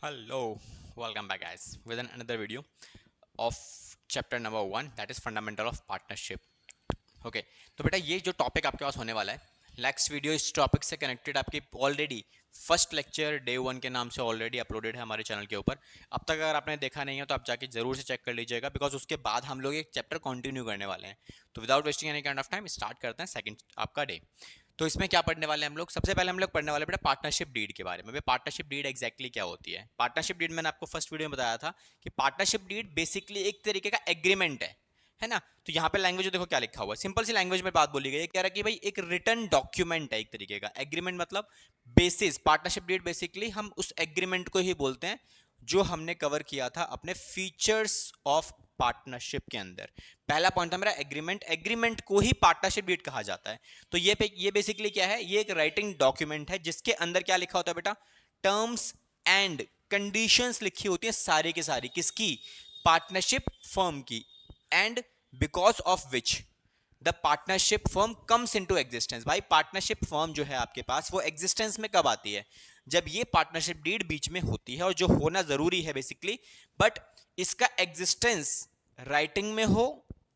Hello, welcome back, guys, with another video of chapter number 1, that is fundamental of partnership. Okay तो बेटा ये जो topic आपके पास होने वाला है, नेक्स्ट वीडियो इस टॉपिक से कनेक्टेड आपकी ऑलरेडी फर्स्ट लेक्चर डे 1 के नाम से ऑलरेडी अपलोडेड है हमारे चैनल के ऊपर। अब तक अगर आपने देखा नहीं है तो आप जाके जरूर से चेक कर लीजिएगा, बिकॉज उसके बाद हम लोग एक चैप्टर कंटिन्यू करने वाले हैं। तो without wasting any kind of time start करते हैं सेकंड आपका डे। तो इसमें क्या पढ़ने वाले हैं हम लोग? सबसे पहले हम लोग पढ़ने वाले बेटा पार्टनरशिप डीड के बारे में। पार्टनरशिप डीड एग्जैक्टली क्या होती है? पार्टनरशिप डीड मैंने आपको फर्स्ट वीडियो में बताया था कि पार्टनरशिप डीड बेसिकली एक तरीके का एग्रीमेंट है ना। तो यहाँ पे लैंग्वेज देखो क्या लिखा हुआ है, सिंपल सी लैंग्वेज में बात बोली गई है। कह रहा है कि भाई एक रिटर्न डॉक्यूमेंट है एक तरीके का। एग्रीमेंट मतलब बेसिस, पार्टनरशिप डीड बेसिकली हम उस एग्रीमेंट को ही बोलते हैं जो हमने कवर किया था अपने फीचर्स ऑफ पार्टनरशिप के अंदर। पहला पॉइंट था मेरा एग्रीमेंट। एग्रीमेंट को ही पार्टनरशिप डीड कहा जाता है। तो ये बेसिकली क्या है? ये एक राइटिंग डॉक्यूमेंट है जिसके अंदर क्या लिखा होता है बेटा? टर्म्स एंड कंडीशंस लिखी होती है सारी की सारी। किसकी? पार्टनरशिप फर्म की। And because of which the partnership firm comes into existence. भाई पार्टनरशिप फर्म जो है आपके पास वो एग्जिस्टेंस में कब आती है? जब ये पार्टनरशिप डीड बीच में होती है, और जो होना जरूरी है बेसिकली, बट इसका एग्जिस्टेंस राइटिंग में हो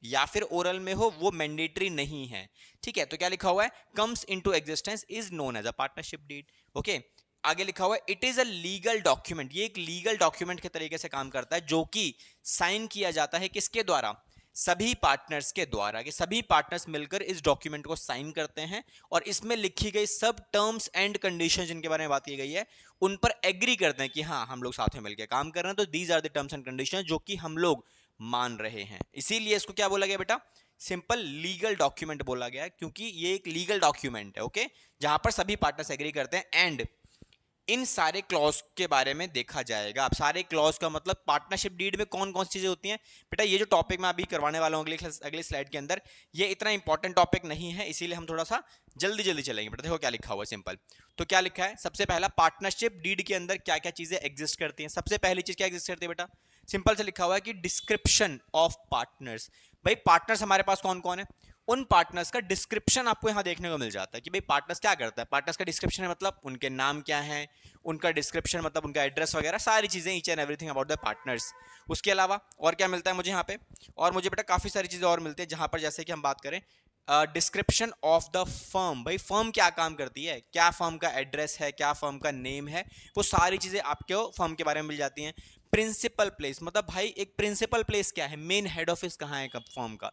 या फिर ओरल में हो वो मैंडेटरी नहीं है। ठीक है, तो क्या लिखा हुआ है? Comes into existence is known as a partnership deed. Okay, आगे लिखा हुआ है it is a legal document. ये एक लीगल डॉक्यूमेंट के तरीके से काम करता है जो कि साइन किया जाता है किसके द्वारा? सभी पार्टनर्स के द्वारा। कि सभी पार्टनर्स मिलकर इस डॉक्यूमेंट को साइन करते हैं और इसमें लिखी गई सब टर्म्स एंड कंडीशंस जिनके बारे में बात की गई है उन पर एग्री करते हैं कि हाँ हम लोग साथ में मिलकर काम कर रहे हैं। तो these are the terms and conditions जो कि हम लोग मान रहे हैं। इसीलिए इसको क्या बोला गया बेटा? सिंपल लीगल डॉक्यूमेंट बोला गया है, क्योंकि ये एक लीगल डॉक्यूमेंट है। ओके, जहां पर सभी पार्टनर्स एग्री करते हैं। एंड इन सारे क्लॉज के बारे में देखा जाएगा। अब सारे क्लॉज का मतलब पार्टनरशिप डीड में कौन कौन सी चीजें होती हैं बेटा? ये जो टॉपिक मैं अभी करवाने वाला हूँ अगले स्लाइड के अंदर, ये इतना इंपॉर्टेंट टॉपिक नहीं है, इसीलिए हम थोड़ा सा जल्दी जल्दी चलेंगे बेटा। देखो क्या लिखा हुआ है सिंपल। तो क्या लिखा है? सबसे पहला, पार्टनरशिप डीड के अंदर क्या क्या चीजें एग्जिस्ट करती हैं। सबसे पहली चीज क्या एग्जिस्ट करती है बेटा? सिंपल से लिखा हुआ है कि डिस्क्रिप्शन ऑफ पार्टनर्स। भाई पार्टनर्स हमारे पास कौन कौन है? उन पार्टनर्स का डिस्क्रिप्शन आपको यहां देखने को मिल जाता है कि भाई पार्टनर्स क्या करता है। पार्टनर्स का डिस्क्रिप्शन है मतलब उनके नाम क्या है, उनका डिस्क्रिप्शन मतलब उनका एड्रेस वगैरह सारी चीजें, each and everything about the partners. उसके अलावा और क्या मिलता है मुझे यहाँ पे? और मुझे बेटा काफी सारी चीजें और मिलती है, जहां पर जैसे कि हम बात करें डिस्क्रिप्शन ऑफ द फर्म। भाई फर्म क्या काम करती है, क्या फर्म का एड्रेस है, क्या फर्म का नेम है, वो सारी चीजें आपके फर्म के बारे में मिल जाती हैं। प्रिंसिपल प्लेस मतलब भाई एक प्रिंसिपल प्लेस क्या है, मेन हेड ऑफिस कहाँ है फर्म का,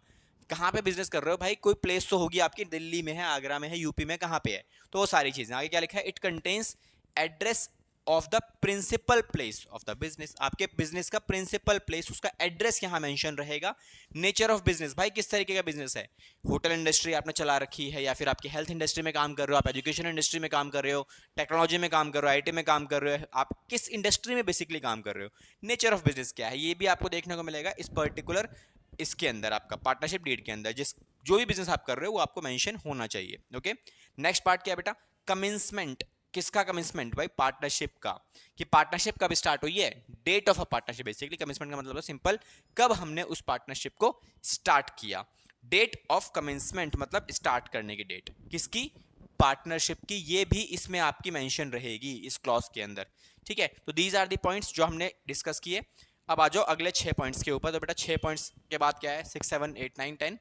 कहाँ पे बिजनेस कर रहे हो भाई, कोई प्लेस तो होगी आपकी, दिल्ली में है, आगरा में है, यूपी में, कहाँ पे है। तो वो सारी चीजें। आगे क्या लिखा है? It contains address of the principal place of the business. आपके बिजनेस का प्रिंसिपल प्लेस, उसका एड्रेस यहां मेंशन रहेगा। नेचर ऑफ बिजनेस, भाई किस तरीके का बिजनेस है, होटल इंडस्ट्री आपने चला रखी है, या फिर आपकी हेल्थ इंडस्ट्री में काम कर रहे हो, आप एजुकेशन इंडस्ट्री में काम कर रहे हो, टेक्नोलॉजी में काम कर रहे हो, आईटी में काम कर रहे हो, आप किस इंडस्ट्री में बेसिकली काम कर रहे हो। नेचर ऑफ बिजनेस क्या है ये भी आपको देखने को मिलेगा इस पर्टिकुलर इसके अंदर, आपका पार्टनरशिप डीड के अंदर। जिस जो भी बिजनेस आप कर रहे हो वो आपको मेंशन होना चाहिए। ओके, नेक्स्ट पार्ट क्या है बेटा? कमिंसमेंट। किसका कमिंसमेंट? भाई पार्टनरशिप का। कि पार्टनरशिप कब स्टार्ट हुई है, date of a partnership. Basically commencement का मतलब है सिंपल, कब हमने उस पार्टनरशिप को स्टार्ट किया। डेट ऑफ कमिंसमेंट मतलब स्टार्ट करने की डेट किसकी? पार्टनरशिप की। ये भी इसमें आपकी मेंशन रहेगी इस क्लॉज के अंदर। ठीक है, तो दीज आर दी पॉइंट्स जो हमने डिस्कस किए। अब आ जाओ अगले 6 पॉइंट्स के ऊपर। तो बेटा 6 पॉइंट्स के बाद क्या है? 6 7 8 9 10।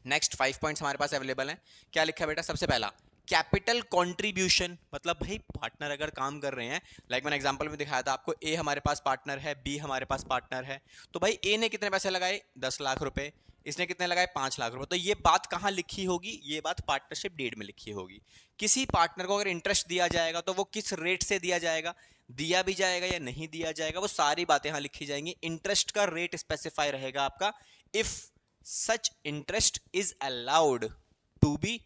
नेक्स्ट 5 पॉइंट्स हमारे पास अवेलेबल हैं। क्या लिखा है बेटा? सबसे पहला कैपिटल कंट्रीब्यूशन। मतलब भाई पार्टनर अगर काम कर रहे हैं, लाइक मैंने एग्जांपल में दिखाया था आपको, ए हमारे पास पार्टनर है, बी हमारे पास पार्टनर है। तो भाई ए ने कितने पैसे लगाए? 10 लाख रुपए। इसने कितने लगाए? 5 लाख रुपए। तो ये बात कहाँ लिखी होगी? ये बात पार्टनरशिप डीड में लिखी होगी। किसी पार्टनर को अगर इंटरेस्ट दिया जाएगा तो वो किस रेट से दिया जाएगा, दिया भी जाएगा या नहीं दिया जाएगा, वो सारी बातें यहां लिखी जाएंगी। इंटरेस्ट का रेट स्पेसिफाई रहेगा आपका। If such interest is allowed to be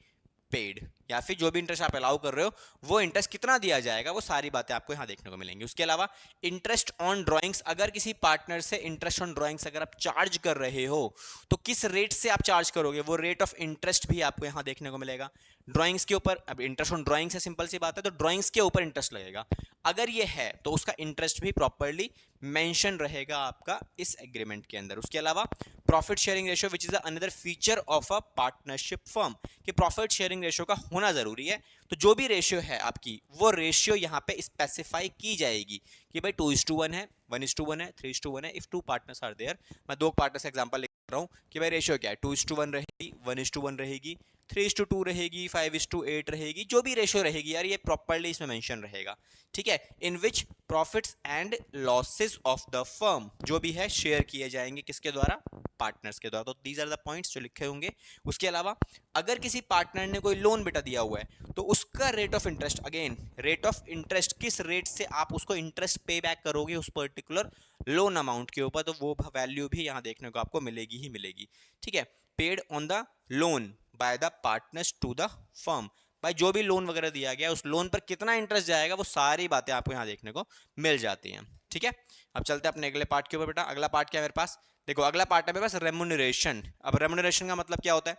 paid, या फिर जो भी इंटरेस्ट आप अलाउ कर रहे हो वो इंटरेस्ट कितना दिया जाएगा, वो सारी बातें आपको यहां देखने को मिलेंगी। उसके अलावा इंटरेस्ट ऑन ड्राइंग्स। अगर किसी पार्टनर से इंटरेस्ट ऑन ड्राइंग्स अगर आप चार्ज कर रहे हो तो किस रेट से आप चार्ज करोगे, वो रेट ऑफ इंटरेस्ट भी आपको यहां देखने को मिलेगा। ड्राइंग्स के ऊपर, अब इंटरेस्ट ऑन ड्राइंग्स है, सिंपल सी बात है, तो ड्राइंग्स के ऊपर इंटरेस्ट लगेगा। अगर ये है तो उसका इंटरेस्ट भी प्रॉपर्ली मेंशन रहेगा आपका इस एग्रीमेंट के अंदर। उसके अलावा profit sharing ratio which is another feature of a partnership firm. कि प्रॉफिट शेयरिंग रेशियो का होना जरूरी है। तो जो भी रेशियो है आपकी, वो रेशियो यहाँ पे स्पेसिफाई की जाएगी कि भाई 2:1 है, 1:1 है, 3:1 है, इफ 2 पार्टनर्स आर देयर। मैं 2 पार्टनर्स एग्जांपल लिख रहा हूँ कि भाई रेशियो क्या है, 2:1 रहेगी, 1:1 रहेगी, 3:2 रहेगी, 5:8 रहेगी, जो भी रेशियो रहेगी यार ये प्रॉपर्ली इसमें मेंशन रहेगा, ठीक है। In which profits and losses of the firm जो भी है शेयर किए जाएंगे किसके द्वारा, पार्टनर्स के द्वारा। तो दीज आर द पॉइंट्स जो लिखे होंगे। उसके अलावा अगर किसी पार्टनर ने कोई लोन बेटा दिया हुआ है तो उसका rate of interest, again rate of interest, किस रेट से आप उसको इंटरेस्ट पे बैक करोगे उस पर्टिकुलर लोन अमाउंट के ऊपर, तो वो वैल्यू भी यहाँ देखने को आपको मिलेगी ही मिलेगी, ठीक है। Paid on the loan by the partners to the firm, भाई जो भी लोन वगैरह दिया गया उस लोन पर कितना इंटरेस्ट जाएगा वो सारी बातें आपको यहाँ देखने को मिल जाती हैं, ठीक है। अब चलते हैं अपने अगले पार्ट के ऊपर बेटा। अगला पार्ट क्या है मेरे पास, देखो अगला पार्ट है मेरे पास रेम्यूनरेशन। अब रेम्यूनरेशन का मतलब क्या होता है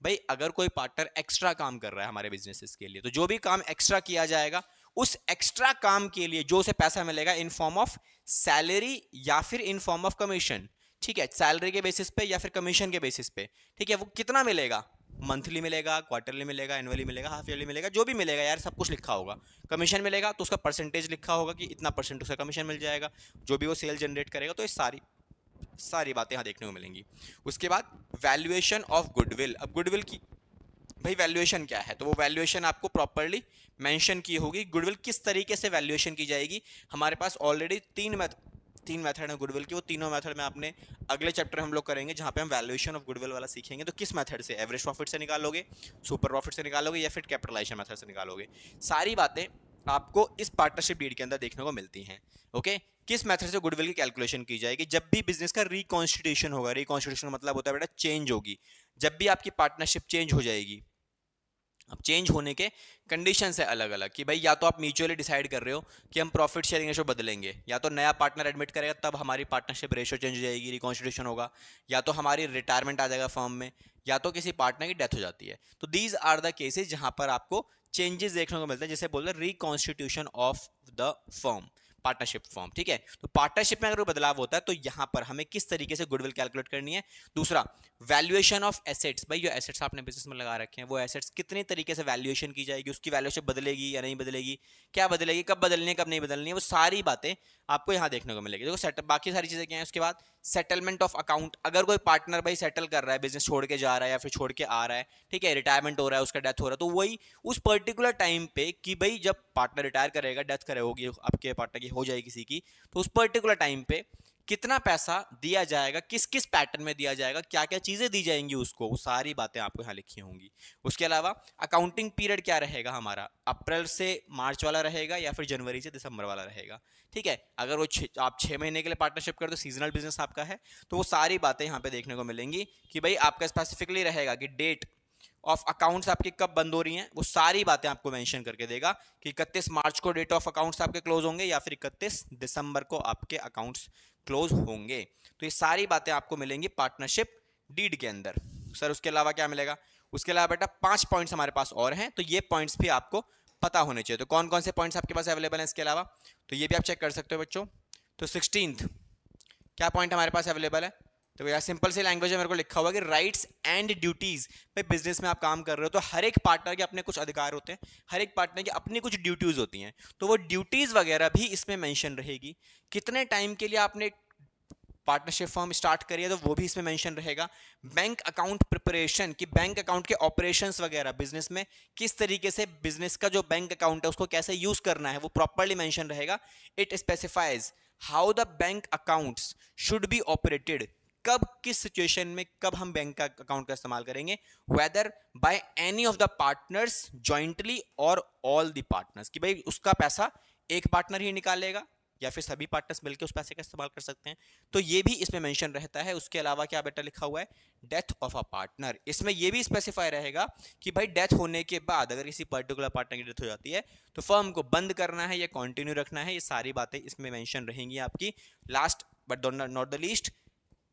भाई, अगर कोई पार्टनर एक्स्ट्रा काम कर रहा है हमारे बिजनेसेस के लिए, तो जो भी काम एक्स्ट्रा किया जाएगा उस एक्स्ट्रा काम के लिए जो उसे पैसा मिलेगा इन फॉर्म ऑफ सैलरी या फिर इन फॉर्म ऑफ कमीशन, ठीक है, सैलरी के बेसिस पे या फिर कमीशन के बेसिस पे, ठीक है। वो कितना मिलेगा, मंथली मिलेगा, क्वार्टरली मिलेगा, एनुअली मिलेगा, हाफ ईयरली मिलेगा, जो भी मिलेगा यार सब कुछ लिखा होगा। कमीशन मिलेगा तो उसका परसेंटेज लिखा होगा कि इतना परसेंट उसका कमीशन मिल जाएगा, जो भी वो सेल जनरेट करेगा। तो ये सारी बातें यहाँ देखने को मिलेंगी। उसके बाद वैल्यूएशन ऑफ गुडविल। अब गुडविल की भाई वैल्यूएशन क्या है, तो वो वैल्यूएशन आपको प्रॉपर्ली मेंशन की होगी। गुडविल किस तरीके से वैल्यूएशन की जाएगी, हमारे पास ऑलरेडी तीन मेथड है गुडविल की, वो तीनों मेथड में आपने अगले चैप्टर हम लोग करेंगे जहां पे हम वैल्यूएशन ऑफ गुडविल वाला सीखेंगे। तो किस मेथड से, एवरेज प्रॉफिट से निकालोगे, सुपर प्रॉफिट से निकालोगे या फिर कैपिटलाइजेशन मेथड से निकालोगे, सारी बातें आपको इस पार्टनरशिप डीड के अंदर देखने को मिलती हैं। ओके, किस मेथड से गुडविल की कैलकुलेशन की जाएगी, जब भी बिजनेस का रिकॉन्स्टिट्यूशन होगा, रिकॉन्स्टिट्यूशन मतलब होता है बेटा चेंज होगी, जब भी आपकी पार्टनरशिप चेंज हो जाएगी। अब चेंज होने के कंडीशन है अलग अलग कि भाई या तो आप म्यूचुअली डिसाइड कर रहे हो कि हम प्रॉफिट शेयरिंग रेशो बदलेंगे, या तो नया पार्टनर एडमिट करेगा तब हमारी पार्टनरशिप रेशो चेंज हो जाएगी, रिकॉन्स्टिट्यूशन होगा, या तो हमारी रिटायरमेंट आ जाएगा फर्म में, या तो किसी पार्टनर की डेथ हो जाती है। तो दीज आर द केसेस जहां पर आपको चेंजेस देखने को मिलते हैं, जैसे बोलते हैं reconstitution of the firm, partnership form, ठीक है। तो पार्टनरशिप में अगर कोई बदलाव होता है तो यहां पर हमें किस तरीके से गुडविल कैलकुलेट करनी है। दूसरा, वैल्यूएशन ऑफ एसेट्स, भाई जो एसेट्स आपने बिजनेस में लगा रखे हैं वो एसेट्स कितनी तरीके से वैल्यूएशन की जाएगी, उसकी वैल्यूएशन बदलेगी या नहीं बदलेगी, क्या बदलेगी, कब बदलनी है कब नहीं बदलनी है, वो सारी बातें आपको यहां देखने को मिलेगी। देखो सेटल, बाकी सारी चीजें क्या है। उसके बाद सेटलमेंट ऑफ अकाउंट, अगर कोई पार्टनर भाई सेटल कर रहा है, बिजनेस छोड़ के जा रहा है या फिर छोड़ के आ रहा है, ठीक है, रिटायरमेंट हो रहा है, उसका डेथ हो रहा है, तो वही उस पर्टिकुलर टाइम पे कि भाई जब पार्टनर रिटायर करेगा, डेथ करे होगी आपके पार्टनर की, हो जाएगी किसी की, तो उस पर्टिकुलर टाइम पे कितना पैसा दिया जाएगा, किस किस पैटर्न में दिया जाएगा, क्या क्या चीजें दी जाएंगी उसको, वो सारी बातें आपको यहाँ लिखी होंगी। उसके अलावा अकाउंटिंग पीरियड क्या रहेगा हमारा, अप्रैल से मार्च वाला रहेगा या फिर जनवरी से दिसंबर वाला रहेगा, ठीक है। अगर वो आप 6 महीने के लिए पार्टनरशिप करते हो, सीजनल बिजनेस आपका है, तो वो सारी बातें यहाँ पे देखने को मिलेंगी कि भाई आपका स्पेसिफिकली रहेगा कि डेट ऑफ अकाउंट्स आपके कब बंद हो रही हैं, वो सारी बातें आपको मेंशन करके देगा कि 31 मार्च को डेट ऑफ अकाउंट्स आपके क्लोज होंगे या फिर 31 दिसंबर को आपके अकाउंट्स क्लोज होंगे। तो ये सारी बातें आपको मिलेंगी पार्टनरशिप डीड के अंदर। सर उसके अलावा क्या मिलेगा, उसके अलावा बेटा 5 पॉइंट्स हमारे पास और हैं, तो ये पॉइंट्स भी आपको पता होने चाहिए। तो कौन कौन से पॉइंट्स आपके पास अवेलेबल हैं इसके अलावा, तो ये भी आप चेक कर सकते हो बच्चों। तो 16th क्या पॉइंट हमारे पास अवेलेबल है, तो यार सिंपल सी लैंग्वेज में मेरे को लिखा हुआ है कि राइट्स एंड ड्यूटीज। भाई बिजनेस में आप काम कर रहे हो तो हर एक पार्टनर के अपने कुछ अधिकार होते हैं, हर एक पार्टनर की अपनी कुछ ड्यूटीज होती हैं, तो वो ड्यूटीज वगैरह भी इसमें मेंशन रहेगी। कितने टाइम के लिए आपने पार्टनरशिप फॉर्म स्टार्ट करी है तो वो भी इसमें मेंशन रहेगा। बैंक अकाउंट प्रिपरेशन, कि बैंक अकाउंट के ऑपरेशंस वगैरह बिजनेस में किस तरीके से बिजनेस का जो बैंक अकाउंट है उसको कैसे यूज करना है वो प्रॉपर्ली मेंशन रहेगा। It specifies how the bank accounts should be operated, कब किस सिचुएशन में कब हम बैंक का अकाउंट का इस्तेमाल करेंगे, whether by any of the partners jointly और ऑल द पार्टनर्स, कि भाई उसका पैसा एक पार्टनर ही निकालेगा या फिर सभी पार्टनर्स मिलकर उस पैसे का इस्तेमाल कर सकते हैं, तो ये भी इसमें मेंशन रहता है। उसके अलावा क्या बेटा लिखा हुआ है, डेथ ऑफ अ पार्टनर, इसमें ये भी स्पेसिफाई रहेगा कि भाई डेथ होने के बाद अगर किसी पर्टिकुलर पार्टनर की डेथ हो जाती है तो फर्म को बंद करना है या कंटिन्यू रखना है, ये सारी बातें इसमें मेंशन रहेंगी आपकी। Last but not the least,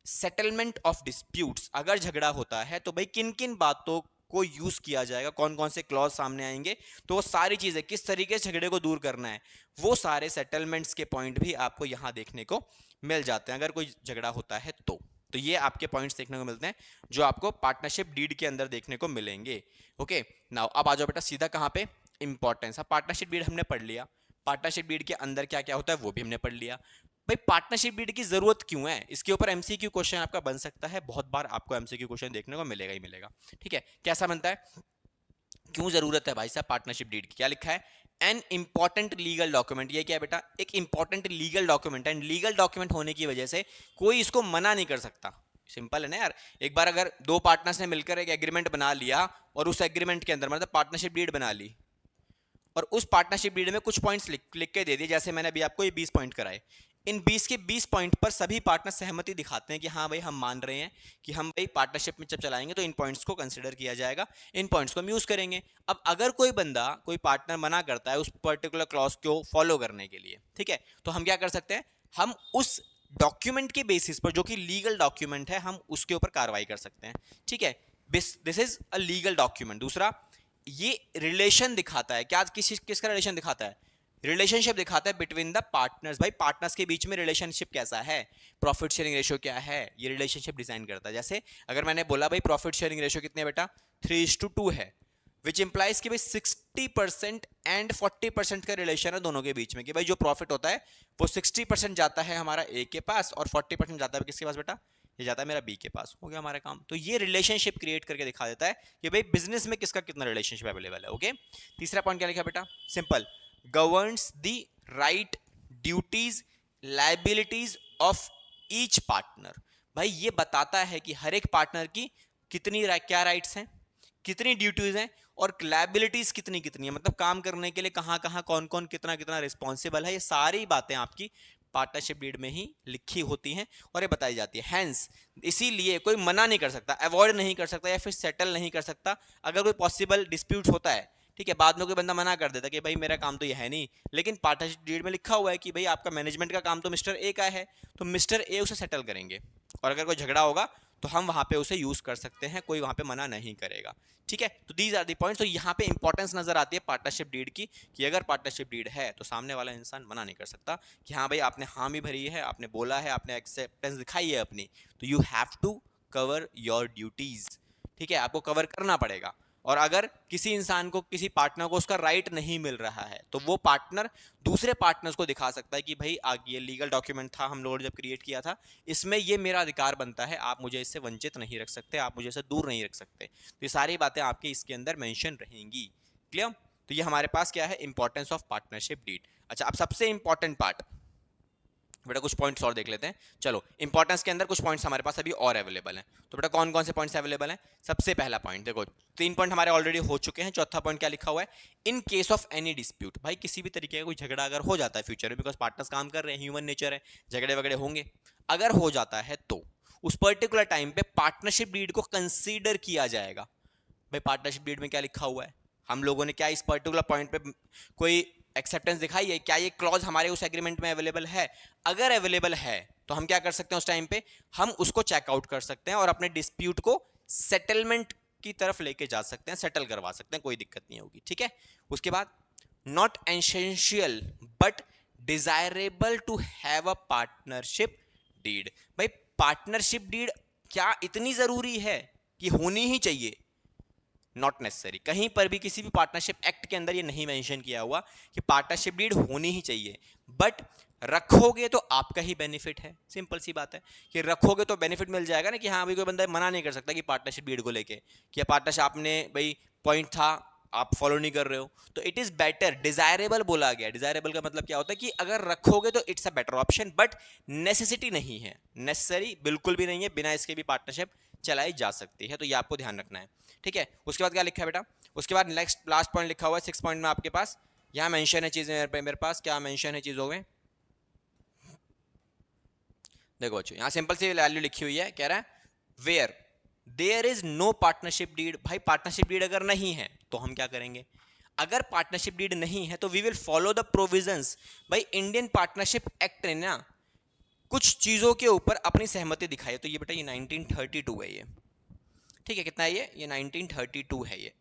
settlement of disputes, अगर झगड़ा होता है तो भाई किन किन बातों को यूज किया जाएगा, कौन कौन से क्लॉज सामने आएंगे, तो वो सारी चीजें किस तरीके से झगड़े को दूर करना है, वो सारे सेटलमेंट्स के पॉइंट भी आपको यहां देखने को मिल जाते हैं अगर कोई झगड़ा होता है तो। तो ये आपके पॉइंट्स देखने को मिलते हैं जो आपको पार्टनरशिप डीड के अंदर देखने को मिलेंगे। ओके, नाउ अब आ जाओ बेटा सीधा कहाँ पे, इंपॉर्टेंस। अब पार्टनरशिप डीड हमने पढ़ लिया, पार्टनरशिप डीड के अंदर क्या क्या होता है वो भी हमने पढ़ लिया। भाई पार्टनरशिप डीड की जरूरत क्यों है, इसके ऊपर एमसीक्यू क्वेश्चन आपका बन सकता है, बहुत बार आपको एमसीक्यू क्वेश्चन देखने को मिलेगा ही मिलेगा। ठीक है, कैसा बनता है, क्यों जरूरत है भाई साहब पार्टनरशिप डीड की, क्या लिखा है, एन इंपॉर्टेंट लीगल डॉक्यूमेंट। ये क्या है बेटा, एक इंपॉर्टेंट लीगल डॉक्यूमेंट है, एंड लीगल डॉक्यूमेंट होने की वजह से कोई इसको मना नहीं कर सकता। सिंपल है ना यार, एक बार अगर दो पार्टनर्स ने मिलकर एक एग्रीमेंट बना लिया और उस एग्रीमेंट के अंदर मतलब पार्टनरशिप डीड बना ली और उस पार्टनरशिप डीड में कुछ पॉइंट्स लिख के दे दिए, जैसे मैंने अभी आपको ये 20 पॉइंट कराए, इन 20 के 20 पॉइंट पर सभी पार्टनर सहमति दिखाते हैं कि हाँ भाई हम मान रहे हैं कि हम भाई पार्टनरशिप में जब चलाएंगे तो इन पॉइंट्स को कंसिडर किया जाएगा, इन पॉइंट्स को हम यूज करेंगे। अब अगर कोई बंदा कोई पार्टनर मना करता है उस पर्टिकुलर क्लॉज को फॉलो करने के लिए, ठीक है, तो हम क्या कर सकते हैं, हम उस डॉक्यूमेंट के बेसिस पर जो कि लीगल डॉक्यूमेंट है हम उसके ऊपर कार्रवाई कर सकते हैं। ठीक है, this is a legal document. दूसरा, ये रिलेशन दिखाता है, क्या किसका रिलेशन दिखाता है, रिलेशनशिप दिखाता है बिटवीन द पार्टनर्स। भाई पार्टनर्स के बीच में रिलेशनशिप कैसा है, प्रॉफिट शेयरिंग रेशियो क्या है, ये रिलेशनशिप डिजाइन करता है। जैसे अगर मैंने बोला भाई प्रॉफिट शेयरिंग रेशियो कितने बेटा 3:2 है, विच इंप्लाइज कि भाई 60% एंड 40% का रिलेशन है दोनों के बीच में, कि भाई जो प्रॉफिट होता है वो 60% जाता है हमारा ए के पास और 40% जाता है किसके पास बेटा, ये जाता है मेरा बी के पास। हो गया हमारा काम। तो ये रिलेशनशिप क्रिएट करके दिखा देता है कि भाई बिजनेस में किसका कितना रिलेशनशिप अवेलेबल है। ओके, तीसरा पॉइंट क्या लिखा बेटा, simple, governs the right, duties, liabilities of each partner. भाई ये बताता है कि हर एक पार्टनर की कितनी क्या राइट्स हैं, कितनी ड्यूटीज हैं और लायबिलिटीज कितनी कितनी है, मतलब काम करने के लिए कहाँ कहाँ कौन कौन कितना कितना रिस्पॉन्सिबल है। ये सारी बातें आपकी पार्टनरशिप डीड में ही लिखी होती हैं और ये बताई जाती है। हैंस इसीलिए कोई मना नहीं कर सकता, अवॉइड नहीं कर सकता या फिर सेटल नहीं कर सकता। अगर कोई पॉसिबल डिस्प्यूट होता है, ठीक है, बाद में कोई बंदा मना कर देता कि भाई मेरा काम तो ये है नहीं, लेकिन पार्टनरशिप डीड में लिखा हुआ है कि भाई आपका मैनेजमेंट का काम तो मिस्टर ए का है, तो मिस्टर ए उसे सेटल करेंगे और अगर कोई झगड़ा होगा तो हम वहां पे उसे यूज कर सकते हैं, कोई वहां पे मना नहीं करेगा। ठीक है, तो दीज आर दी पॉइंट्स। तो यहाँ पे इंपॉर्टेंस नजर आती है पार्टनरशिप डीड की, कि अगर पार्टनरशिप डीड है तो सामने वाला इंसान मना नहीं कर सकता कि हाँ भाई आपने हामी भरी है, आपने बोला है, आपने एक्सेप्टेंस दिखाई है अपनी, तो you have to cover your duties. ठीक है, आपको कवर करना पड़ेगा। और अगर किसी इंसान को, किसी पार्टनर को उसका राइट नहीं मिल रहा है तो वो पार्टनर दूसरे पार्टनर्स को दिखा सकता है कि भाई आगे ये लीगल डॉक्यूमेंट था, हम लोगों ने जब क्रिएट किया था, इसमें ये मेरा अधिकार बनता है, आप मुझे इससे वंचित नहीं रख सकते, आप मुझे इससे दूर नहीं रख सकते। तो ये सारी बातें आपके इसके अंदर मेंशन रहेंगी। क्लियर? तो ये हमारे पास क्या है, इंपॉर्टेंस ऑफ पार्टनरशिप डीड। अच्छा, अब सबसे इंपॉर्टेंट पार्ट बेटा, कुछ पॉइंट्स और देख लेते हैं। चलो, इंपॉर्टेंस के अंदर कुछ पॉइंट्स हमारे पास अभी और अवेलेबल हैं। तो बेटा कौन कौन से पॉइंट्स अवेलेबल हैं? सबसे पहला पॉइंट देखो, 3 पॉइंट हमारे ऑलरेडी हो चुके हैं। चौथा पॉइंट क्या लिखा हुआ है, in case of any dispute. भाई किसी भी तरीके का कोई झगड़ा अगर हो जाता है फ्यूचर में, बिकॉज पार्टनर्स काम कर रहे हैं, ह्यूमन नेचर है, झगड़े वगड़े होंगे, अगर हो जाता है तो उस पर्टिकुलर टाइम पे पार्टनरशिप डीड को कंसीडर किया जाएगा। भाई पार्टनरशिप डीड में क्या लिखा हुआ है, हम लोगों ने क्या इस पर्टिकुलर पॉइंट पे कोई एक्सेप्टेंस दिखाई है, क्या ये क्लॉज हमारे उस एग्रीमेंट में अवेलेबल है? अगर अवेलेबल है तो हम क्या कर सकते हैं, उस टाइम पे हम उसको चेकआउट कर सकते हैं और अपने डिस्प्यूट को सेटलमेंट की तरफ लेके जा सकते हैं, सेटल करवा सकते हैं, कोई दिक्कत नहीं होगी। ठीक है, उसके बाद not essential but desirable to have a partnership deed. भाई पार्टनरशिप डीड क्या इतनी जरूरी है कि होनी ही चाहिए? Not necessary. कहीं पर भी किसी भी पार्टनरशिप एक्ट के अंदर ये नहीं मेंशन किया हुआ कि पार्टनरशिप डीड होनी ही चाहिए, बट रखोगे तो आपका ही बेनिफिट है। सिंपल सी बात है कि रखोगे तो बेनिफिट मिल जाएगा ना, कि हाँ भाई कोई बंदा मना नहीं कर सकता कि पार्टनरशिप डीड को लेके कि पार्टनरशिप आपने भाई पॉइंट था आप फॉलो नहीं कर रहे हो, तो इट इज बेटर, डिजायरेबल बोला गया। डिजायरेबल का मतलब क्या होता है कि अगर रखोगे तो it's a better option, but necessity नहीं है, नेसेसरी बिल्कुल भी नहीं है, बिना इसके भी पार्टनरशिप चलाई जा सकती है। तो ये आपको ध्यान रखना है। ठीक है, उसके बाद क्या लिखा है बेटा, उसके बाद नेक्स्ट लास्ट पॉइंट लिखा हुआ है 6 पॉइंट में आपके पास, यहाँ मेंशन है चीजें मेरे पास, क्या मेंशन है चीजों में, देखो बच्चों यहाँ सिंपल सी वैल्यू लिखी हुई है, कह रहा है where there is no partnership deed. भाई पार्टनरशिप डीड अगर नहीं है तो हम क्या करेंगे? अगर पार्टनरशिप डीड नहीं है तो we will follow the provisions. भाई इंडियन पार्टनरशिप एक्ट ने ना कुछ चीजों के ऊपर अपनी सहमति दिखाई है। तो ये बेटा ये 1932 है ये, ठीक है, कितना है ये 1932 है ये,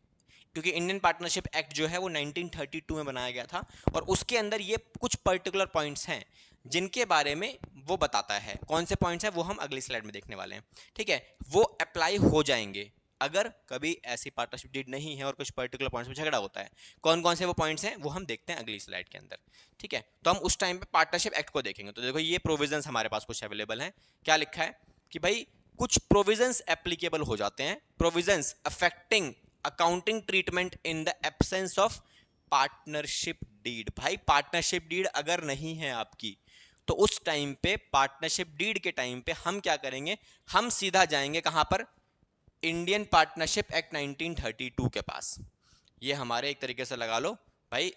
क्योंकि इंडियन पार्टनरशिप एक्ट जो है वो 1932 में बनाया गया था और उसके अंदर ये कुछ पर्टिकुलर पॉइंट्स हैं जिनके बारे में वो बताता है। कौन से पॉइंट्स हैं वो हम अगली स्लाइड में देखने वाले हैं, ठीक है। वो अप्लाई हो जाएंगे अगर कभी ऐसी पार्टनरशिप डीड नहीं है और कुछ पर्टिकुलर पॉइंट्स में झगड़ा होता है। कौन कौन से वो पॉइंट्स हैं वो हम देखते हैं अगली स्लाइड के अंदर, ठीक है। तो हम उस टाइम पे पार्टनरशिप एक्ट को देखेंगे। तो देखो ये प्रोविजंस हमारे पास कुछ अवेलेबल हैं। क्या लिखा है कि भाई कुछ प्रोविजंस एप्लीकेबल हो जाते हैं, provisions affecting accounting treatment in the absence of partnership deed. भाई पार्टनरशिप डीड अगर नहीं है आपकी तो उस टाइम पे, पार्टनरशिप डीड के टाइम पे हम क्या करेंगे, हम सीधा जाएंगे कहां पर, इंडियन पार्टनरशिप एक्ट 1932 के पास। ये हमारे एक तरीके से लगा लो भाई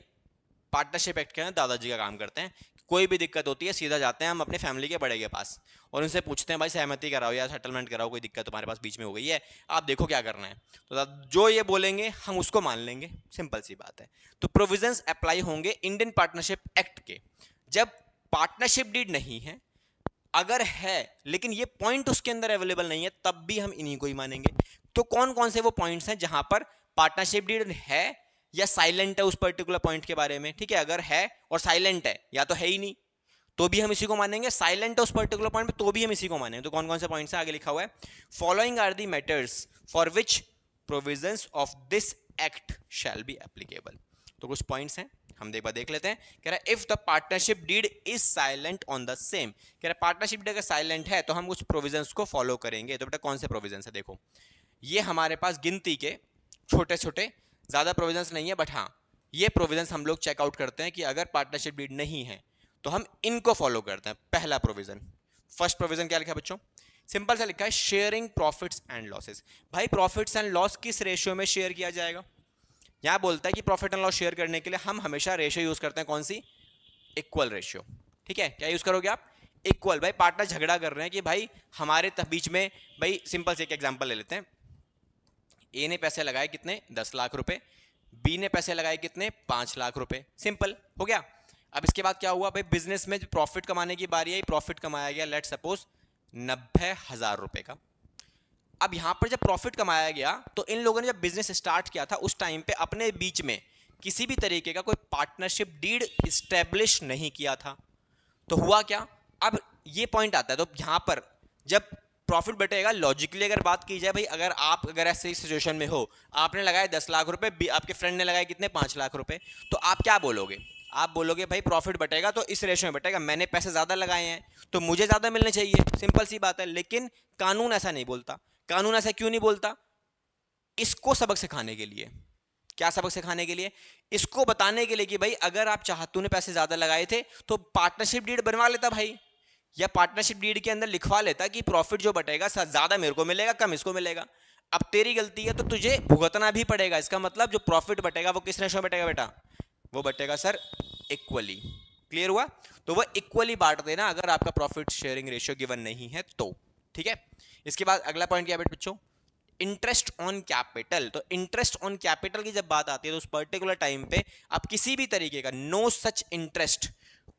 पार्टनरशिप एक्ट के अंदर दादाजी का काम करते हैं। कोई भी दिक्कत होती है सीधा जाते हैं हम अपने फैमिली के बड़े के पास और उनसे पूछते हैं भाई सहमति कराओ या सेटलमेंट कराओ, कोई दिक्कत तुम्हारे पास बीच में हो गई है, आप देखो क्या करना है। तो जो ये बोलेंगे हम उसको मान लेंगे, सिंपल सी बात है। तो प्रोविजंस अप्लाई होंगे इंडियन पार्टनरशिप एक्ट के जब पार्टनरशिप डीड नहीं है। अगर है लेकिन ये पॉइंट उसके अंदर अवेलेबल नहीं है तब भी हम इन्हीं को ही मानेंगे। तो कौन कौन से वो पॉइंट्स हैं जहां पर पार्टनरशिप डीड है या साइलेंट है उस पर्टिकुलर पॉइंट के बारे में, ठीक है। अगर है और साइलेंट है या तो है ही नहीं तो भी हम इसी को मानेंगे, साइलेंट है उस पर्टिकुलर पॉइंट पे तो भी हम इसी को मानेंगे। तो कौन कौन से पॉइंट्स हैं आगे लिखा हुआ है, following are the matters for which provisions of this act shall be applicable. तो कुछ पॉइंट्स हैं हम एक बार देख लेते हैं। कह रहा है if the partnership deed is silent on the same. कह रहा है पार्टनरशिप डीड अगर साइलेंट है तो हम कुछ प्रोविजंस को फॉलो करेंगे। तो बेटा कौन से प्रोविजंस है, देखो ये हमारे पास गिनती के छोटे छोटे, ज्यादा प्रोविजंस नहीं है, बट हाँ ये प्रोविजंस हम लोग चेकआउट करते हैं कि अगर पार्टनरशिप डीड नहीं है तो हम इनको फॉलो करते हैं। पहला प्रोविजन, फर्स्ट प्रोविजन क्या लिखा है बच्चों, सिंपल सा लिखा है शेयरिंग प्रॉफिट्स एंड लॉसेस। भाई प्रॉफिट्स एंड लॉस किस रेशियो में शेयर किया जाएगा। यहां बोलता है कि प्रॉफिट एंड लॉस शेयर करने के लिए हम हमेशा रेशियो यूज करते हैं, कौन सी, इक्वल रेशियो, ठीक है। क्या यूज करोगे आप, इक्वल। भाई पार्टनर झगड़ा कर रहे हैं कि भाई हमारे बीच में, भाई सिंपल से एक एग्जांपल ले लेते हैं। ए ने पैसे लगाए कितने, 10 लाख रुपए, बी ने पैसे लगाए कितने, 5 लाख रुपए, सिंपल हो गया। अब इसके बाद क्या हुआ, भाई बिजनेस में प्रॉफिट कमाने की बारी आई, प्रॉफिट कमाया गया लेट सपोज 90,000 रुपए का। अब यहां पर जब प्रॉफिट कमाया गया तो इन लोगों ने जब बिजनेस स्टार्ट किया था उस टाइम पे अपने बीच में किसी भी तरीके का कोई पार्टनरशिप डीड स्टैब्लिश नहीं किया था। तो हुआ क्या, अब ये पॉइंट आता है। तो यहां पर जब प्रॉफिट बटेगा, लॉजिकली अगर बात की जाए, भाई अगर ऐसे सिचुएशन में हो, आपने लगाए 10 लाख रुपए, आपके फ्रेंड ने लगाए कितने, 5 लाख रुपए, तो आप क्या बोलोगे, आप बोलोगे भाई प्रॉफिट बटेगा तो इस रेशियो में बटेगा, मैंने पैसे ज्यादा लगाए हैं तो मुझे ज्यादा मिलने चाहिए, सिंपल सी बात है। लेकिन कानून ऐसा नहीं बोलता। कानून ऐसा क्यों नहीं बोलता, इसको सबक सिखाने के लिए। क्या सबक सिखाने के लिए, इसको बताने के लिए कि भाई अगर आप चाहतू ने पैसे ज्यादा लगाए थे तो पार्टनरशिप डीड बनवा लेता भाई, या पार्टनरशिप डीड के अंदर लिखवा लेता कि प्रॉफिट जो बटेगा ज्यादा मेरे को मिलेगा, कम इसको मिलेगा। अब तेरी गलती है तो तुझे भुगतना भी पड़ेगा। इसका मतलब जो प्रॉफिट बटेगा वो किस रेशो में बटेगा बेटा, वो बटेगा सर इक्वली। क्लियर हुआ, तो वो इक्वली बांट देना अगर आपका प्रॉफिट शेयरिंग रेशियो गिवन नहीं है तो, ठीक है। इसके बाद अगला पॉइंट क्या है बच्चों, इंटरेस्ट ऑन कैपिटल। तो इंटरेस्ट ऑन कैपिटल की जब बात आती है तो उस पर्टिकुलर टाइम पे आप किसी भी तरीके का no such interest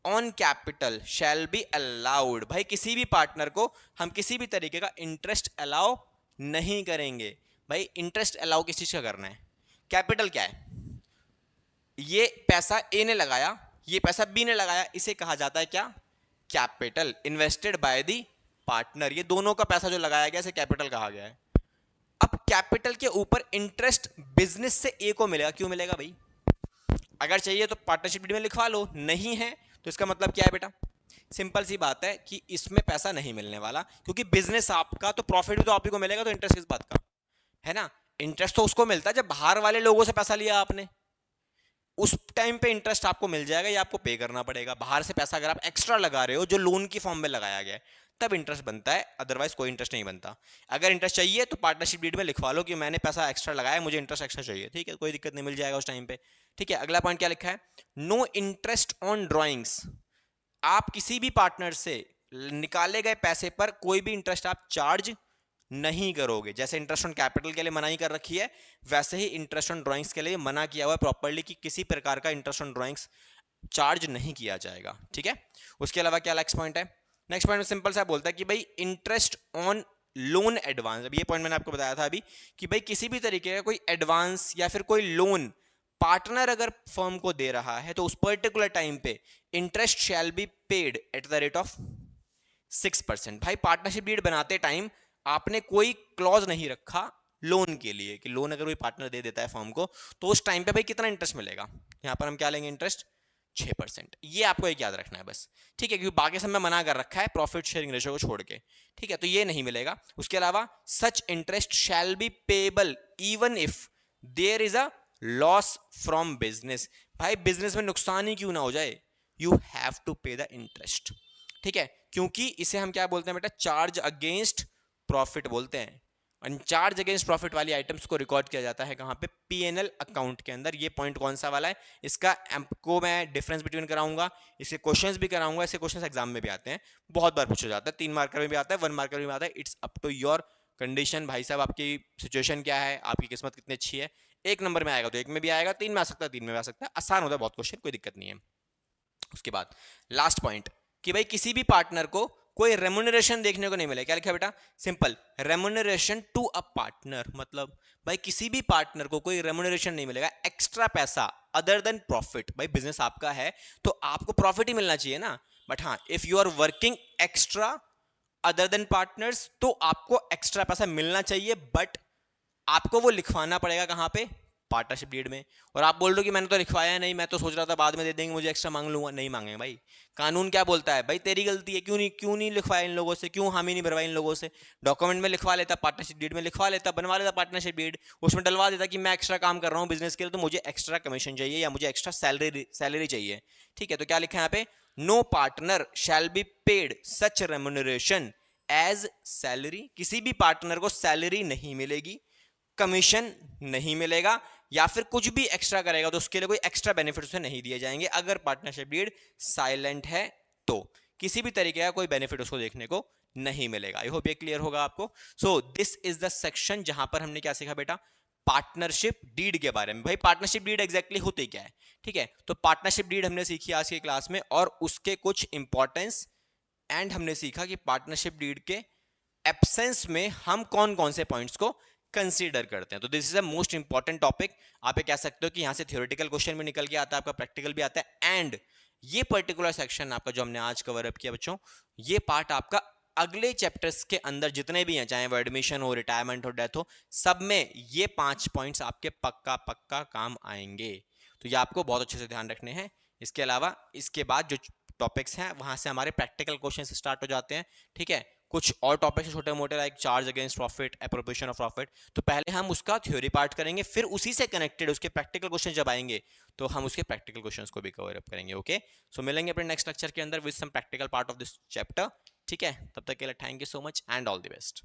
on capital shall be allowed. भाई किसी भी पार्टनर को हम किसी भी तरीके का इंटरेस्ट अलाउ नहीं करेंगे। भाई इंटरेस्ट अलाउ किस चीज का करना है, कैपिटल क्या है, ये पैसा ए ने लगाया, ये पैसा बी ने लगाया, इसे कहा जाता है क्या, capital invested by the partner. ये दोनों का पैसा जो लगाया गया इसे कैपिटल कहा गया है। अब कैपिटल के ऊपर इंटरेस्ट बिजनेस से ए को मिलेगा, क्यों मिलेगा भाई, अगर चाहिए तो पार्टनरशिप डीड में लिखवा लो, नहीं है तो इसका मतलब क्या है बेटा, सिंपल सी बात है कि इसमें पैसा नहीं मिलने वाला, क्योंकि बिजनेस आपका तो प्रॉफिट भी तो आप ही को मिलेगा, तो इंटरेस्ट किस बात का है ना। इंटरेस्ट तो उसको मिलता है जब बाहर वाले लोगों से पैसा लिया आपने, उस टाइम पे इंटरेस्ट आपको मिल जाएगा, या आपको पे करना पड़ेगा। बाहर से पैसा अगर आप एक्स्ट्रा लगा रहे हो जो लोन की फॉर्म में लगाया गया है तब इंटरेस्ट बनता है, अदरवाइज कोई इंटरेस्ट नहीं बनता। अगर इंटरेस्ट चाहिए तो पार्टनरशिप डीड में लिखवा लो कि मैंने पैसा एक्स्ट्रा लगाया, मुझे इंटरेस्ट एक्स्ट्रा चाहिए, ठीक है, कोई दिक्कत नहीं, मिल जाएगा उस टाइम पे, ठीक है। अगला पॉइंट क्या लिखा है, नो इंटरेस्ट ऑन ड्रॉइंग्स। आप किसी भी पार्टनर से निकाले गए पैसे पर कोई भी इंटरेस्ट आप चार्ज नहीं करोगे। जैसे इंटरेस्ट ऑन कैपिटल के लिए मनाही कर रखी है, वैसे ही इंटरेस्ट ऑन ड्राइंग्स के लिए मना किया हुआ है प्रॉपर्ली कि किसी प्रकार का इंटरेस्ट ऑन ड्राइंग्स चार्ज नहीं किया जाएगा, ठीक है। उसके अलावा क्या नेक्स्ट पॉइंट है, नेक्स्ट पॉइंट में सिंपल सा बोलता है कि भाई इंटरेस्ट ऑन लोन एडवांस। अब ये पॉइंट मैंने आपको बताया था अभी कि भाई किसी भी तरीके का कोई एडवांस या फिर कोई लोन पार्टनर अगर फर्म को दे रहा है तो उस पर्टिकुलर टाइम पे interest shall be paid at the rate of 6%। भाई पार्टनरशिप डीड बनाते टाइम आपने कोई क्लॉज नहीं रखा लोन के लिए कि लोन अगर कोई पार्टनर दे देता है फर्म को तो उस टाइम पे भाई कितना इंटरेस्ट मिलेगा, यहां पर हम क्या लेंगे इंटरेस्ट 6%। ये आपको एक याद रखना है बस, ठीक है, क्योंकि बाकी सब में मना कर रखा है प्रॉफिट शेयरिंग रेशियो को छोड़ के, ठीक है, तो ये नहीं मिलेगा। उसके अलावा such interest shall be payable even if there is a loss from business. भाई बिजनेस में नुकसान ही क्यों ना हो जाए, you have to pay the interest, ठीक है, क्योंकि इसे हम क्या बोलते हैं बेटा, चार्ज अगेंस्ट प्रॉफिट बोलते हैं। चार्ज अगेंस्ट प्रॉफिट वाली आइटम्स को रिकॉर्ड किया जाता है कहां पे, पीएनएल अकाउंट के अंदर। ये पॉइंट कौन सा वाला है, इसका आपको मैं डिफरेंस बिटवीन कराऊंगा, इसके क्वेश्चंस भी कराऊंगा, इसके क्वेश्चंस एग्जाम में भी आते हैं, बहुत बार पूछा जाता है, 3 मार्कर में भी आता है, 1 मार्कर में भी आता है। It's up to your condition भाई साहब, आपकी सिचुएशन क्या है, आपकी किस्मत कितनी अच्छी है। 1 नंबर में आएगा तो 1 में भी आएगा, 3 में आ सकता है, 3 में भी आ सकता है, आसान होता है बहुत क्वेश्चन, कोई दिक्कत नहीं है। उसके बाद लास्ट पॉइंट कि भाई किसी भी पार्टनर को कोई रेम्यूनरेशन देखने को नहीं मिलेगा। क्या लिखा बेटा, simple, remuneration to a partner, मतलब भाई किसी भी पार्टनर को कोई रेम्यूनरेशन नहीं मिलेगा, एक्स्ट्रा पैसा अदर देन प्रॉफिट। भाई बिजनेस आपका है तो आपको प्रॉफिट ही मिलना चाहिए ना, बट हाँ if you are working extra other than partners तो आपको एक्स्ट्रा पैसा मिलना चाहिए, बट आपको वो लिखवाना पड़ेगा कहां पे, पार्टनरशिप डीड में। और आप बोल रहे हो कि मैंने तो लिखवाया नहीं, मैं तो सोच रहा था बाद में दे देंगे, मुझे एक्स्ट्रा मांग लूंगा, नहीं मांगेंगे भाई। कानून क्या बोलता है, भाई तेरी गलती है, क्यों नहीं लिखवाया इन लोगों से, क्यों हामी नहीं भरवाई इन लोगों से। डॉक्यूमेंट में लिखवा लेता, पार्टनरशिप डीड में लिखवा लेता, बनवा लेता पार्टनरशिप डीड, उसमें डलवा देता कि मैं एक्स्ट्रा काम कर रहा हूँ बिजनेस के लिए तो मुझे एक्स्ट्रा कमीशन चाहिए या मुझे एक्स्ट्रा सैलरी चाहिए, ठीक है। तो क्या लिखा है यहाँ पे, no partner shall be paid such remuneration as salary. किसी भी पार्टनर को सैलरी नहीं मिलेगी, कमीशन नहीं मिलेगा, या फिर कुछ भी एक्स्ट्रा करेगा तो उसके लिए कोई एक्स्ट्रा बेनिफिट उसे नहीं दिए जाएंगे। अगर पार्टनरशिप डीड साइलेंट है तो किसी भी तरीके का कोई बेनिफिट उसको देखने को नहीं मिलेगा। आई होप ये क्लियर होगा आपको। So this is the section जहां पर हमने क्या सीखा बेटा, पार्टनरशिप डीड के बारे में। भाई पार्टनरशिप डीड एग्जैक्टली होती क्या है, ठीक है, तो पार्टनरशिप डीड हमने सीखी आज की क्लास में और उसके कुछ इंपॉर्टेंस, एंड हमने सीखा कि पार्टनरशिप डीड के एब्सेंस में हम कौन कौन से पॉइंट्स को कंसीडर करते हैं। तो this is a most important topic. आप ये कह सकते हो कि यहां से थ्योरेटिकल क्वेश्चन भी निकल के आता है, आपका प्रैक्टिकल भी आता है, एंड ये पर्टिकुलर सेक्शन आपका जो हमने आज कवर अप किया बच्चों, ये पार्ट आपका अगले चैप्टर्स के अंदर जितने भी हैं, चाहे वो एडमिशन हो, रिटायरमेंट हो, डेथ हो, सब में ये 5 पॉइंट्स आपके पक्का काम आएंगे। तो ये आपको बहुत अच्छे से ध्यान रखने हैं। इसके अलावा इसके बाद जो टॉपिक्स हैं वहां से हमारे प्रैक्टिकल क्वेश्चन स्टार्ट हो जाते हैं, ठीक है। कुछ और टॉपिक्स छोटे मोटे like charge against profit, appropriation of profit, तो पहले हम उसका थ्योरी पार्ट करेंगे, फिर उसी से कनेक्टेड उसके प्रैक्टिकल क्वेश्चन जब आएंगे तो हम उसके प्रैक्टिकल क्वेश्चंस को भी कवर अप करेंगे। ओके, सो मिलेंगे अपने नेक्स्ट लेक्चर के अंदर with some practical part of this chapter, ठीक है। तब तक के लिए thank you so much and all the best.